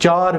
4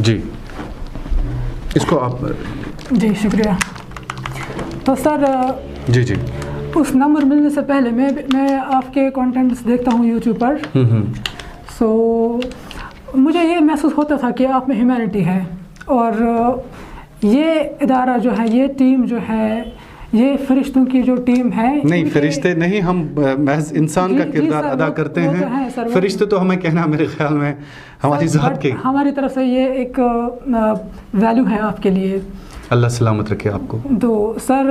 جی اس کو آپ جی شکریہ. تو سر جی جی اس نمبر ملنے سے پہلے میں آپ کے کانٹینٹس دیکھتا ہوں یوٹیوب پر. سو مجھے یہ محسوس ہوتا تھا کہ آپ میں ہیومینٹی ہے, اور یہ ادارہ جو ہے, یہ ٹیم جو ہے, یہ فرشتوں کی جو ٹیم ہے. نہیں فرشتے نہیں, ہم محض انسان کا کردار ادا کرتے ہیں. فرشتے تو ہمیں کہنا میرے خیال میں ہماری ذات کے, ہماری طرف سے یہ ایک ویلیو ہے آپ کے لیے. اللہ سلامت رکھے آپ کو. تو سر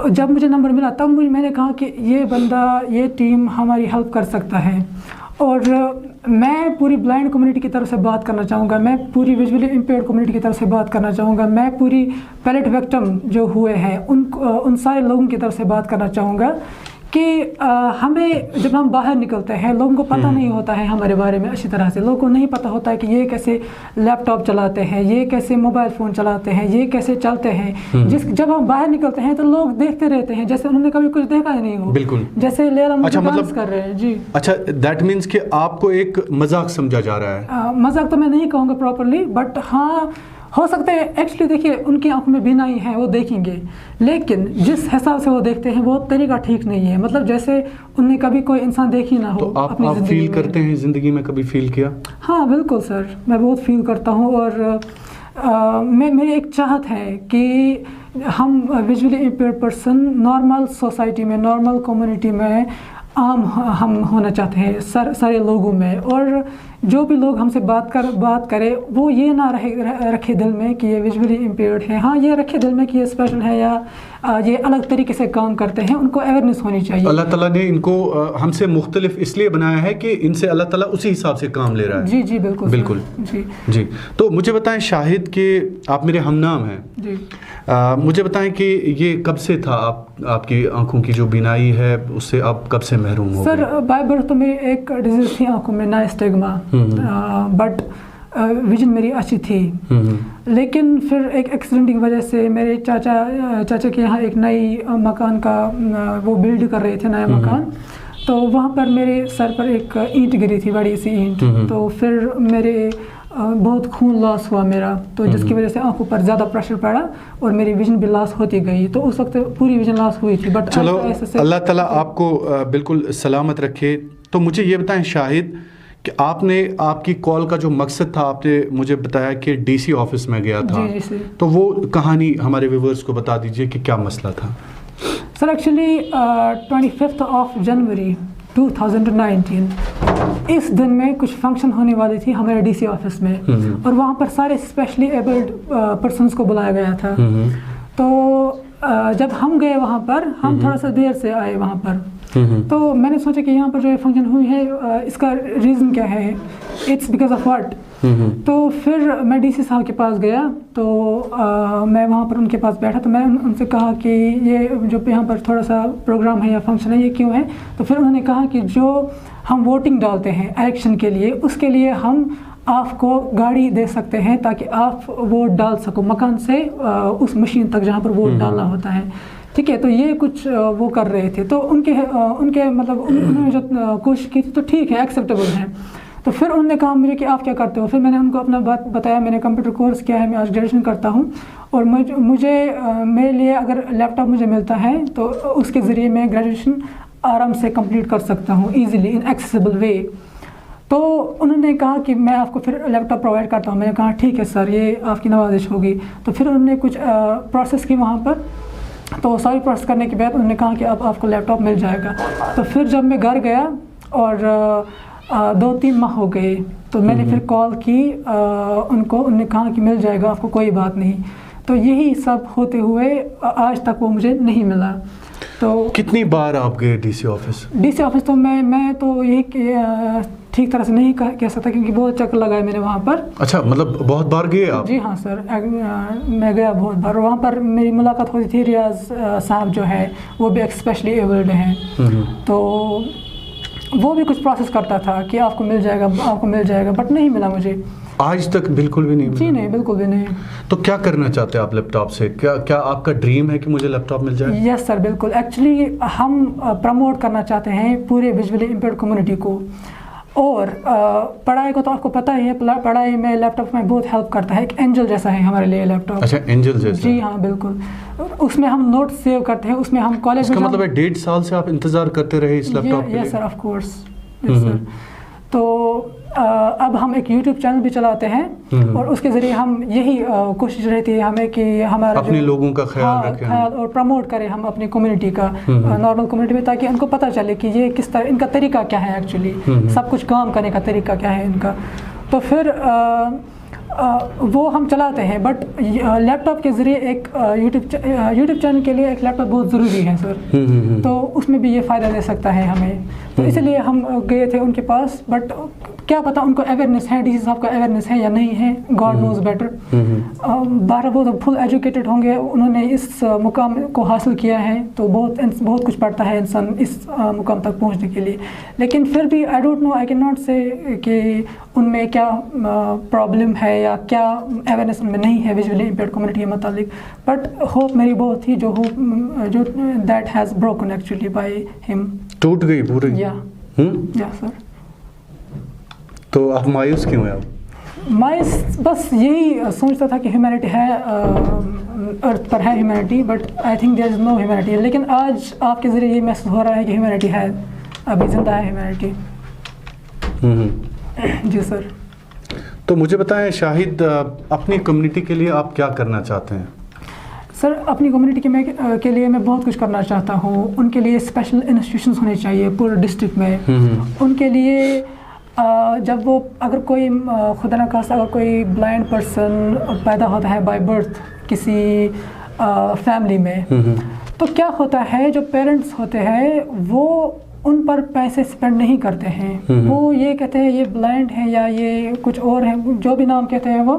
جب مجھے نمبر ملا تب میں نے کہا کہ یہ بندہ, یہ ٹیم ہماری ہیلپ کر سکتا ہے. اور میں پوری بلائنڈ کمیونٹی کی طرف سے بات کرنا چاہوں گا, میں پوری ویژولی امپیئرڈ کمیونٹی کی طرف سے بات کرنا چاہوں گا, میں پوری پیلٹ وکٹم جو ہوئے ہیں ان سارے لوگوں کی طرف سے بات کرنا چاہوں گا کہ ہمیں جب ہم باہر نکلتے ہیں لوگوں کو پتہ نہیں ہوتا ہے ہمارے بارے میں اچھی طرح سے. لوگوں کو نہیں پتہ ہوتا ہے کہ یہ کیسے لیپ ٹاپ چلاتے ہیں, یہ کیسے موبائل فون چلاتے ہیں, یہ کیسے چلتے ہیں. جب ہم باہر نکلتے ہیں تو لوگ دیکھتے رہتے ہیں جیسے انہوں نے کبھی کچھ دیکھا ہی نہیں ہو. بالکل جیسے لیلا مطلب کر رہے ہیں. جی اچھا, دیٹ مینس کہ آپ کو ایک مذاق سمجھا جا رہا ہے. مذاق تو میں نہیں کہوں گا پراپرلی, بٹ ہاں ہو سکتا ہے ایکچولی دیکھیے ان کی آنکھوں میں بینائی ہے, وہ دیکھیں گے, لیکن جس حساب سے وہ دیکھتے ہیں وہ طریقہ ٹھیک نہیں ہے. مطلب جیسے ان نے کبھی کوئی انسان دیکھی نہ ہو. تو آپ فیل کرتے ہیں زندگی میں, کبھی فیل کیا؟ ہاں بالکل سر, میں بہت فیل کرتا ہوں. اور میری ایک چاہت ہے کہ ہم visually impaired person normal society میں, نارمل کمیونٹی میں عام ہم ہونا چاہتے ہیں سارے لوگوں میں. اور جو بھی لوگ ہم سے بات کرے وہ یہ نہ رکھے دل میں کہ یہ ویژولی امپیئرڈ ہے. ہاں یہ رکھے دل میں کہ یہ اسپیشل ہے یا یہ الگ طریقے سے کام کرتے ہیں. ان کو اویئرنیس ہونی چاہیے. اللہ تعالیٰ نے ان کو ہم سے مختلف اس لیے بنایا ہے کہ ان سے اللہ تعالیٰ اسی حساب سے کام لے رہا ہے. جی جی بالکل بالکل. جی تو مجھے بتائیں شاہد کہ آپ میرے ہم نام ہیں. جی مجھے بتائیں کہ یہ کب سے تھا آپ کی آنکھوں کی جو بینائی ہے اس سے آپ کب سے محروم ہو گئے؟ سر بائی برتھ تو میری ایک ڈیزیز تھی آنکھوں میں, نائسٹگما, بٹ ویژن میری اچھی تھی. لیکن پھر ایک ایکسیڈنٹ کی وجہ سے میرے چاچا کے یہاں ایک نئی مکان کا وہ بلڈ کر رہے تھے, نیا مکان. تو وہاں پر میرے سر پر ایک اینٹ گری تھی, بڑی سی اینٹ. تو پھر میرے بہت خون لاس ہوا میرا, تو جس کی وجہ سے آنکھوں پر زیادہ پریشر پڑا اور میری ویژن بھی لاس ہوتی گئی. تو اس وقت پوری ویژن لاس ہوئی تھی. بٹ چلو اللہ تعالیٰ آپ کو بالکل سلامت رکھے. تو مجھے یہ بتائیں شاہد کہ آپ کی کال کا جو مقصد تھا, آپ نے مجھے بتایا کہ ڈی سی آفس میں گیا تھا. جی تو وہ کہانی ہمارے ویورز کو بتا دیجئے کہ کیا مسئلہ تھا. سر ایکچولی 25 جنوری 2019 اس دن میں کچھ فنکشن ہونے والی تھی ہمارے ڈی سی آفس میں, اور وہاں پر سارے اسپیشلی ایبلڈ پرسنس کو بلایا گیا تھا. تو جب ہم گئے وہاں پر, ہم تھوڑا سا دیر سے آئے وہاں پر. تو میں نے سوچا کہ یہاں پر جو فنکشن ہوئی ہے اس کا ریزن کیا ہے, اٹس بیکاز آف واٹ. تو پھر میں ڈی سی صاحب کے پاس گیا, تو میں وہاں پر ان کے پاس بیٹھا. تو میں ان سے کہا کہ یہ جو یہاں پر تھوڑا سا پروگرام ہے یا فنکشن ہے یہ کیوں ہے. تو پھر انہوں نے کہا کہ جو ہم ووٹنگ ڈالتے ہیں الیکشن کے لیے, اس کے لیے ہم آپ کو گاڑی دے سکتے ہیں تاکہ آپ ووٹ ڈال سکو مکان سے اس مشین تک جہاں پر ووٹ ڈالنا ہوتا ہے. ٹھیک ہے, تو یہ کچھ وہ کر رہے تھے. تو ان کے مطلب انہوں نے جو کوشش کی تھی تو ٹھیک ہے, ایکسیپٹیبل ہے. تو پھر انہوں نے کہا مجھے کہ آپ کیا کرتے ہو. پھر میں نے ان کو اپنا بات بتایا, میں نے کمپیوٹر کورس کیا ہے, میں آج گریجویشن کرتا ہوں, اور مجھے میرے لیے اگر لیپ ٹاپ مجھے ملتا ہے تو اس کے ذریعے میں گریجویشن آرام سے کمپلیٹ کر سکتا ہوں, ایزیلی ان ایکسیسیبل وے. تو انہوں نے کہا کہ میں آپ کو پھر لیپ ٹاپ پرووائڈ کرتا ہوں. میں نے کہا ٹھیک ہے سر, یہ آپ کی نوازش ہوگی. تو پھر انہوں نے کچھ پروسیس کی وہاں پر. تو ساری پروسیس کرنے کے بعد انہوں نے کہا کہ اب آپ کو لیپ ٹاپ مل جائے گا. تو پھر جب میں گھر گیا اور 2-3 ماہ ہو گئے, تو میں نے پھر کال کی انہوں نے کہا کہ مل جائے گا آپ کو, کوئی بات نہیں. تو یہی سب ہوتے ہوئے آج تک وہ مجھے نہیں ملا. تو کتنی بار آپ گئے ڈی سی آفس؟ ڈی سی آفس تو میں تو یہی ٹھیک طرح سے نہیں کہہ سکتا کیونکہ بہت چکر لگا ہے میں نے وہاں پر. اچھا, مطلب بہت بار گئے آپ؟ جی ہاں سر, میں گیا بہت بار. وہاں پر میری ملاقات ہوتی تھی ریاض صاحب جو ہے, وہ بھی اسپیشلی ایبلڈ ہیں. تو وہ بھی کچھ پروسیس کرتا تھا کہ آپ کو مل جائے گا, آپ کو مل جائے گا, بٹ نہیں ملا مجھے آج تک. بالکل بھی نہیں ملا؟ جی نہیں, بالکل بھی نہیں. تو کیا کرنا چاہتے ہیں آپ لیپ ٹاپ سے؟ کیا آپ کا ڈریم ہے کہ مجھے لیپ ٹاپ مل جائے؟ یس سر, بالکل. ایکچولی ہم پروموٹ کرنا چاہتے ہیں پورے ویژولی امپیئرڈ کمیونٹی کو. اور پڑھائی کو تو آپ کو پتہ ہی ہے, پڑھائی میں لیپ ٹاپ میں بہت ہیلپ کرتا ہے, ایک اینجل جیسا ہے ہمارے لیے لیپ ٹاپ. اچھا اینجل جیسا. جی ہاں بالکل, اس میں ہم نوٹ سیو کرتے ہیں, اس میں ہم کالج میں. اس کا مطلب ہے 1.5 سال سے آپ انتظار کرتے رہے اس لیپ ٹاپ کے لیے؟ یس سر, آف کورس, یس سر. تو اب ہم ایک یوٹیوب چینل بھی چلاتے ہیں, اور اس کے ذریعے ہم یہی کوشش رہتی ہے ہمیں کہ ہمارا اپنے لوگوں کا خیال رکھیں اور پروموٹ کریں ہم اپنی کمیونٹی کا, نارمل کمیونٹی میں, تاکہ ان کو پتہ چلے کہ یہ کس طرح ان کا طریقہ کیا ہے ایکچولی, سب کچھ کام کرنے کا طریقہ کیا ہے ان کا. تو پھر وہ ہم چلاتے ہیں, بٹ لیپ ٹاپ کے ذریعے ایک یوٹیوب چینل کے لیے ایک لیپ ٹاپ بہت ضروری ہے سر, تو اس میں بھی یہ فائدہ دے سکتا ہے ہمیں. تو اس لیے ہم گئے تھے ان کے پاس, بٹ کیا پتہ ان کو اویئرنیس ہے, ڈی سی صاحب کو اویئرنیس ہے یا نہیں ہے, گاڈ نوز بیٹر. بہر وہ تو فل ایجوکیٹڈ ہوں گے, انہوں نے اس مقام کو حاصل کیا ہے, تو بہت کچھ پڑھتا ہے انسان اس مقام تک پہنچنے کے لیے. لیکن پھر بھی I don't know, I can not say کہ ان میں کیا پرابلم ہے یا کیا اویئرنیس ان میں نہیں ہے ویژولی امپیئرڈ کمیونٹی کے متعلق. بٹ ہوپ میری بہت تھی, جو that has broken actually by ہم, ٹوٹ گئی پوری. یا سر. تو آپ مایوس کیوں ہیں؟ آپ مایوس بس یہی سوچتا تھا کہ ہیومینٹی ہے, ارتھ پر ہے humanity, but I think there is no humanity. لیکن آج آپ کے ذریعے یہ محسوس ہو رہا ہے کہ ہیومینٹی ہے, ابھی زندہ ہے ہیومینٹی. جی سر. تو مجھے بتائیں شاہد, اپنی کمیونٹی کے لیے آپ کیا کرنا چاہتے ہیں؟ سر اپنی کمیونٹی کے لیے میں بہت کچھ کرنا چاہتا ہوں. ان کے لیے اسپیشل انسٹیٹیوشنز ہونے چاہیے پورے ڈسٹرکٹ میں. ان کے لیے جب وہ اگر کوئی خدا نخواستہ اگر کوئی بلائنڈ پرسن پیدا ہوتا ہے بائی برتھ کسی فیملی میں, تو کیا ہوتا ہے, جو پیرنٹس ہوتے ہیں وہ ان پر پیسے اسپینڈ نہیں کرتے ہیں. وہ یہ کہتے ہیں یہ بلائنڈ ہے یا یہ کچھ اور ہے, جو بھی نام کہتے ہیں وہ,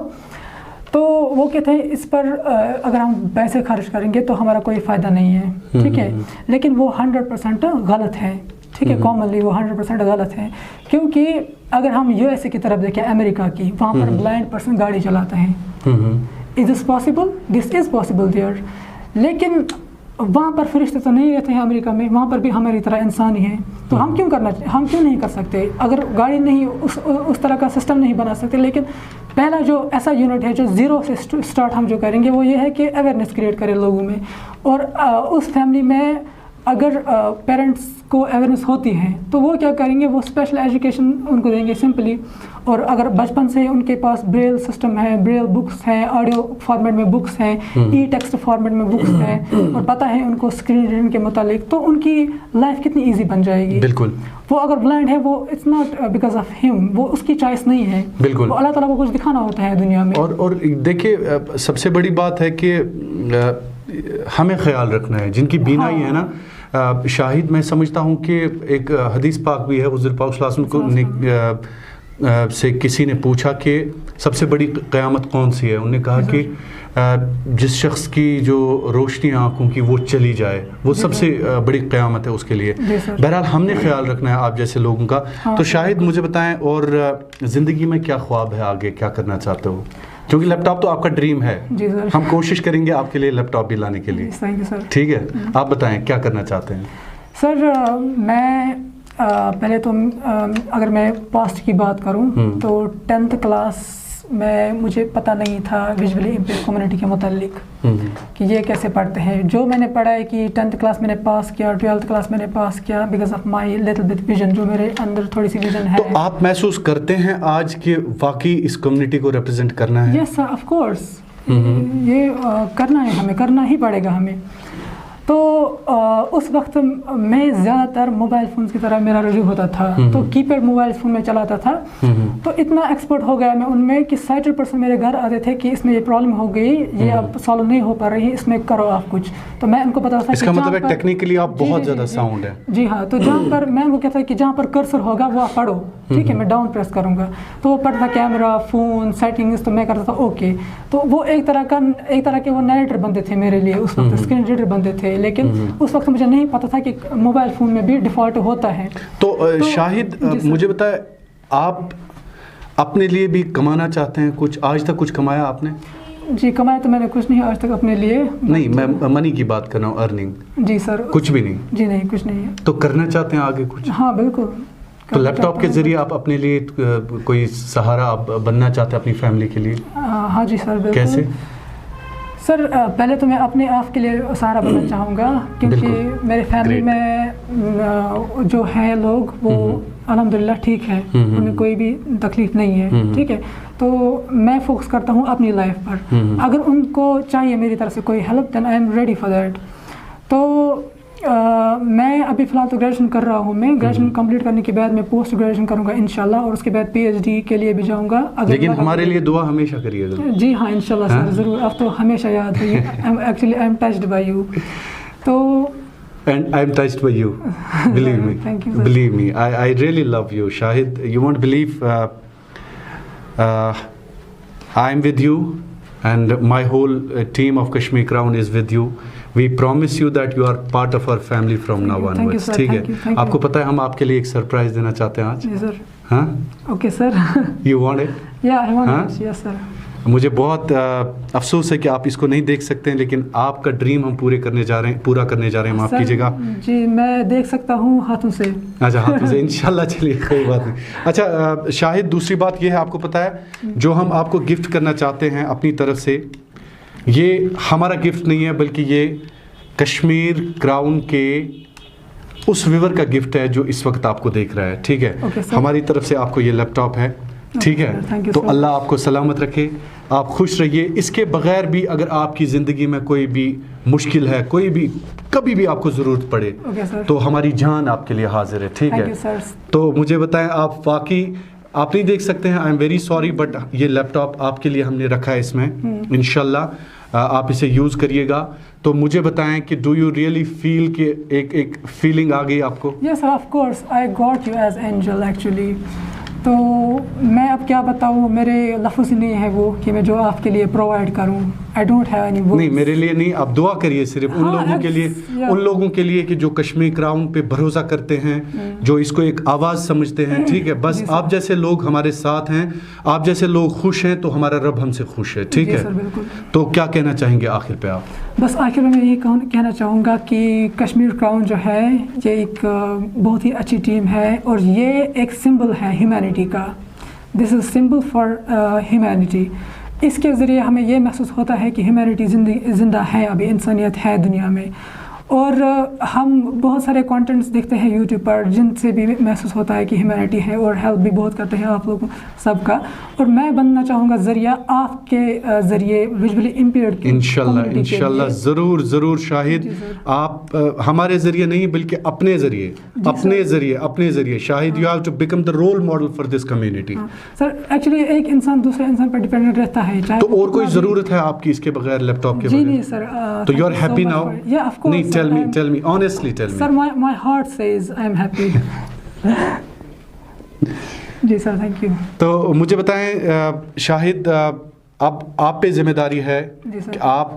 تو وہ کہتے ہیں اس پر اگر ہم پیسے خرچ کریں گے تو ہمارا کوئی فائدہ نہیں ہے. ٹھیک ہے, لیکن وہ 100% غلط ہے. ٹھیک ہے, کامنلی وہ 100% غلط ہے, کیونکہ اگر ہم یو ایس اے کی طرف دیکھیں, امریکہ کی, وہاں پر بلائنڈ پرسن گاڑی چلاتے ہیں. Is this possible? This is possible there. لیکن وہاں پر فرشتے تو نہیں رہتے ہیں امریکہ میں, وہاں پر بھی ہماری طرح انسان ہی ہیں. تو ہم کیوں نہیں کر سکتے؟ اگر گاڑی نہیں اس طرح کا سسٹم نہیں بنا سکتے, لیکن پہلا جو ایسا یونٹ ہے جو زیرو سے اسٹارٹ ہم جو کریں گے وہ یہ ہے کہ اویئرنیس کریٹ کرے لوگوں میں. اور اس فیملی میں اگر پیرنٹس کو اویئرنیس ہوتی ہے تو وہ کیا کریں گے, وہ اسپیشل ایجوکیشن ان کو دیں گے سمپلی. اور اگر بچپن سے ان کے پاس بریل سسٹم ہے, بریل بکس ہیں, آڈیو فارمیٹ میں بکس ہیں, ای ٹیکسٹ فارمیٹ میں بکس ہیں, اور پتہ ہے ان کو اسکرین ریڈنگ کے متعلق, تو ان کی لائف کتنی ایزی بن جائے گی. بالکل. وہ اگر بلائنڈ ہے وہ اٹس ناٹ بیکاز آف ہم, وہ اس کی چوائس نہیں ہے. بالکل. وہ اللہ تعالیٰ کو کچھ دکھانا ہوتا ہے دنیا میں. اور دیکھیے سب سے بڑی بات ہے کہ ہمیں خیال رکھنا ہے جن کی بینائی ہے نا. شاہد میں سمجھتا ہوں کہ ایک حدیث پاک بھی ہے, حضور پاک صلی اللہ علیہ وسلم سے کسی نے پوچھا کہ سب سے بڑی قیامت کون سی ہے. انہوں نے کہا کہ جس شخص کی جو روشنی آنکھوں کی وہ چلی جائے, وہ سب سے بڑی قیامت ہے اس کے لیے. بہرحال ہم نے خیال رکھنا ہے آپ جیسے لوگوں کا. تو شاہد مجھے بتائیں, اور زندگی میں کیا خواب ہے, آگے کیا کرنا چاہتے ہو؟ کیونکہ لیپ ٹاپ تو آپ کا ڈریم ہے. جی سر. ہم کوشش کریں گے آپ کے لیے لیپ ٹاپ بھی لانے کے لیے. Thank you sir. ٹھیک ہے, آپ بتائیں کیا کرنا چاہتے ہیں؟ سر میں پہلے تو اگر میں پاسٹ کی بات کروں تو 10th کلاس میں مجھے پتہ نہیں تھا ویژولی امپیئرڈ کمیونٹی کے متعلق کہ یہ کیسے پڑھتے ہیں. جو میں نے پڑھا ہے کہ 10th کلاس میں نے پاس کیا, 12th کلاس میں نے پاس کیا because of my little bit vision, جو میرے اندر تھوڑی سی ویژن ہے. تو آپ محسوس کرتے ہیں آج کہ واقعی اس کمیونٹی کو ریپرزینٹ کرنا ہے؟ یس سر, آف کورس. یہ کرنا ہے, ہمیں کرنا ہی پڑے گا ہمیں. تو اس وقت میں زیادہ تر موبائل فونز کی طرح میرا رجوع ہوتا تھا, تو کی پیڈ موبائل فون میں چلاتا تھا. تو اتنا ایکسپرٹ ہو گیا میں ان میں کہ 60% میرے گھر آتے تھے کہ اس میں یہ پرابلم ہو گئی, یہ اب سالو نہیں ہو پا رہی, اس میں کرو آپ کچھ. تو میں ان کو بتا تھا اس کا مطلب ہے ٹیکنیکلی آپ بہت زیادہ ساؤنڈ ہے. جی ہاں. تو جہاں پر میں ان کو کہتا کہ جہاں پر کرسر ہوگا وہ آپ پڑھو, ٹھیک ہے, میں ڈاؤن پریس کروں گا. تو وہ پڑھتا کیمرہ, فون, سیٹنگز, تو میں کرتا تھا اوکے. تو وہ ایک طرح کے وہ نیریٹر بنتے تھے میرے لیے اس وقت, اسکرین ریڈر بنتے تھے. لیکن اس وقت مجھے نہیں پتا تھا کہ موبائل فون میں بھی ڈیفالٹ ہوتا ہے. تو شاہد مجھے بتائیں, آپ اپنے لیے بھی کمانا چاہتے ہیں کچھ؟ آج تک کچھ کمایا آپ نے؟ جی کمایا تو میں نے کچھ نہیں آج تک اپنے لیے. نہیں, میں منی کی بات کر رہا ہوں, ارننگ. جی سر. کچھ بھی نہیں؟ جی نہیں, کچھ نہیں ہے. تو کرنا چاہتے ہیں آگے کچھ؟ ہاں بالکل. تو لیپ ٹاپ کے ذریعے آپ اپنے لیے کوئی سہارا آپ بننا چاہتے ہیں اپنی فیملی کے لیے؟ ہاں جی سر، بالکل. کیسے؟ سر پہلے تو میں اپنے آپ کے لیے سہارا بننا چاہوں گا، کیونکہ میرے فیملی میں جو ہیں لوگ وہ الحمدللہ ٹھیک ہے، انہیں کوئی بھی تکلیف نہیں ہے. ٹھیک ہے، تو میں فوکس کرتا ہوں اپنی لائف پر. اگر ان کو چاہیے میری طرف سے کوئی help then I am ready for that. تو میں ابھی فی الحال تو گریجویشن کر رہا ہوں. میں گریجویشن کمپلیٹ کرنے کے بعد میں پوسٹ گریجویشن کروں گا انشاءاللہ، اور اس کے بعد پی ایچ ڈی کے لیے بھی جاؤں گا. لیکن ہمارے لیے دعا ہمیشہ کریے گا. جی ہاں انشاءاللہ سر، ضرور. اب تو ہمیشہ یاد ہے. Actually I am touched by you. تو And I'm touched by you. Believe me. Thank you, sir. Believe me. I really love you, Shahid. You won't believe. I'm with you, and my whole team of Kashmir Crown is with you. We promise you that you are part of our family from now onwards. Thank you, sir. ٹھیک ہے. Thank you. آپ کو پتہ ہے ہم آپ کے لیے ایک سرپرائز دینا چاہتے ہیں آج. جی سر. ہاں. Okay sir. You want it? Yeah, I want it. Yes sir. مجھے بہت افسوس ہے کہ آپ اس کو نہیں دیکھ سکتے ہیں، لیکن آپ کا ڈریم ہم پورا کرنے جا رہے ہیں. معاف کیجیے گا. جی میں دیکھ سکتا ہوں ہاتھوں سے. اچھا ہاتھوں سے انشاءاللہ. چلیے کوئی بات نہیں. اچھا شاہد، دوسری بات یہ ہے، آپ کو پتہ ہے جو ہم آپ کو گفٹ کرنا چاہتے ہیں اپنی طرف سے، یہ ہمارا گفٹ نہیں ہے، بلکہ یہ کشمیر کراؤن کے اس ویور کا گفٹ ہے جو اس وقت آپ کو دیکھ رہا ہے. ٹھیک ہے، ہماری طرف سے آپ کو یہ لیپ ٹاپ ہے. ٹھیک ہے، تو اللہ آپ کو سلامت رکھے، آپ خوش رہیے. اس کے بغیر بھی اگر آپ کی زندگی میں کوئی بھی مشکل ہے، کوئی بھی کبھی بھی آپ کو ضرورت پڑے، تو ہماری جان آپ کے لیے حاضر ہے. ٹھیک ہے، تو مجھے بتائیں، آپ واقعی آپ نہیں دیکھ سکتے ہیں. I am very sorry, but یہ لیپ ٹاپ آپ کے لیے ہم نے رکھا ہے. اس میں انشاءاللہ آپ اسے یوز کریے گا. تو مجھے بتائیں کہ ڈو یو ریئلی فیل کہ ایک فیلنگ آ گئی آپ کو؟ Yes of course, I got you as angel actually. تو میں اب کیا بتاؤں، میرے لفظ نہیں ہے وہ کہ میں جو آپ کے لیے پرووائڈ کروں. I don't have any words. نہیں، میرے لیے نہیں، آپ دعا کریے صرف ان لوگوں کے لیے کہ جو کشمیر کراؤن پہ بھروسہ کرتے ہیں، جو اس کو ایک آواز سمجھتے ہیں. ٹھیک ہے، بس آپ جیسے لوگ ہمارے ساتھ ہیں، آپ جیسے لوگ خوش ہیں، تو ہمارا رب ہم سے خوش ہے. ٹھیک ہے، تو کیا کہنا چاہیں گے آخر پہ آپ؟ بس آخر میں یہی کہنا چاہوں گا کہ کشمیر کراؤن جو ہے یہ ایک بہت ہی اچھی ٹیم ہے، اور یہ ایک سمبل ہے ہیومینٹی کا. دس از سمبل فار ہیومینٹی. اس کے ذریعے ہمیں یہ محسوس ہوتا ہے کہ ہیومینٹی زندہ ہے، ابھی انسانیت ہے دنیا میں. اور ہم بہت سارے کانٹینٹس دیکھتے ہیں یوٹیوب پر جن سے بھی محسوس ہوتا ہے کہ ہیومینٹی ہے، اور ہیلپ بھی بہت کرتے ہیں آپ لوگوں سب کا. اور میں بننا چاہوں گا ذریعہ آپ کے ذریعے ویژولی امپیئرڈ کی. انشاءاللہ ضرور شاہد، آپ ہمارے ذریعے نہیں بلکہ اپنے ذریعے Shahid, you have to become the role model for this community. Sir actually ایک انسان دوسرے انسان پر ڈیپینڈنٹ رہتا ہے، تو اور کوئی ضرورت ہے آپ کی اس کے بغیر، لیپ ٹاپ کے بغیر؟ جی نہیں سر. تو you are happy now? Yeah, of course. Tell me honestly, tell me. Sir, my heart says I am happy. جی سر، تھینک یو. تو مجھے بتائیں شاہد، اب آپ پہ ذمہ داری ہے کہ آپ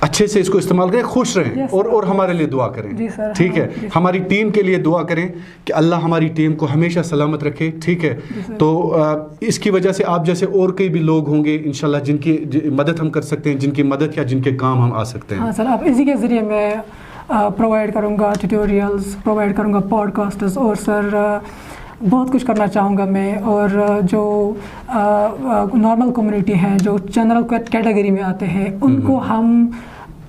اچھے سے اس کو استعمال کریں، خوش رہیں، اور ہمارے لیے دعا کریں. ٹھیک ہے، ہماری ٹیم کے لیے دعا کریں کہ اللہ ہماری ٹیم کو ہمیشہ سلامت رکھے. ٹھیک ہے، تو اس کی وجہ سے آپ جیسے اور کئی بھی لوگ ہوں گے انشاءاللہ جن کی مدد ہم کر سکتے ہیں، جن کی مدد یا جن کے کام ہم آ سکتے ہیں. ہاں سر، آپ اسی کے ذریعے میں پرووائڈ کروں گا ٹیوٹوریلز، پرووائڈ کروں گا پوڈ کاسٹس، اور سر بہت کچھ کرنا چاہوں گا میں. اور جو نارمل کمیونٹی ہیں، جو جنرل کیٹیگری میں آتے ہیں، ان کو ہم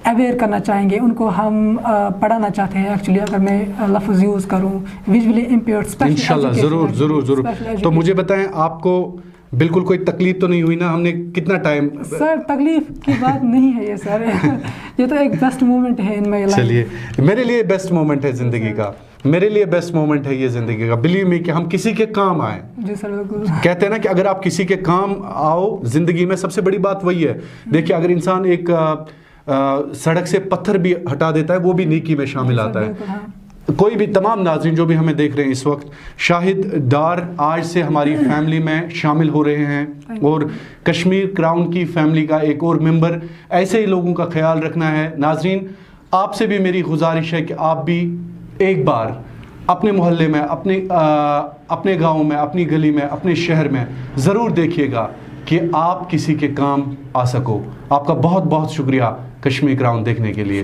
اویئر کرنا چاہیں گے، ان کو ہم پڑھانا چاہتے ہیں. ایکچولی اگر میں لفظ یوز کروں ویژولی امپیئرڈ، انشاءاللہ ضرور. تو مجھے بتائیں، آپ کو بالکل کوئی تکلیف تو نہیں ہوئی نا؟ ہم نے کتنا ٹائم؟ سر تکلیف کی بات نہیں ہے یہ سر، یہ تو ایک بیسٹ مومنٹ ہے ان مائی لائف. چلیے، میرے لیے بیسٹ مومنٹ ہے زندگی کا، میرے لیے بیسٹ مومنٹ ہے یہ زندگی کا. بلیو می کہ ہم کسی کے کام آئیں. جی سر بالکل. کہتے ہیں نا کہ اگر آپ کسی کے کام آؤ زندگی میں، سب سے بڑی بات وہی ہے. دیکھیے، اگر انسان ایک سڑک سے پتھر بھی ہٹا دیتا ہے، وہ بھی نیکی میں شامل آتا ہے. کوئی بھی تمام ناظرین جو بھی ہمیں دیکھ رہے ہیں اس وقت، شاہد ڈار آج سے ہماری فیملی میں شامل ہو رہے ہیں، اور کشمیر کراؤن کی فیملی کا ایک اور ممبر. ایسے ہی لوگوں کا خیال رکھنا ہے. ناظرین، آپ سے بھی میری گزارش ہے کہ آپ بھی ایک بار اپنے محلے میں، اپنے گاؤں میں، اپنی گلی میں، اپنے شہر میں ضرور دیکھیے گا کہ آپ کسی کے کام آ سکو. آپ کا بہت بہت شکریہ کشمیر کراؤن دیکھنے کے لیے.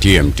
TMT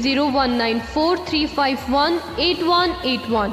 019435188181।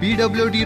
PWD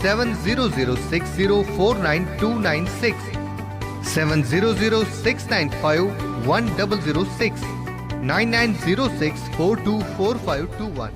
7006049296, 7006951006, 9906424521।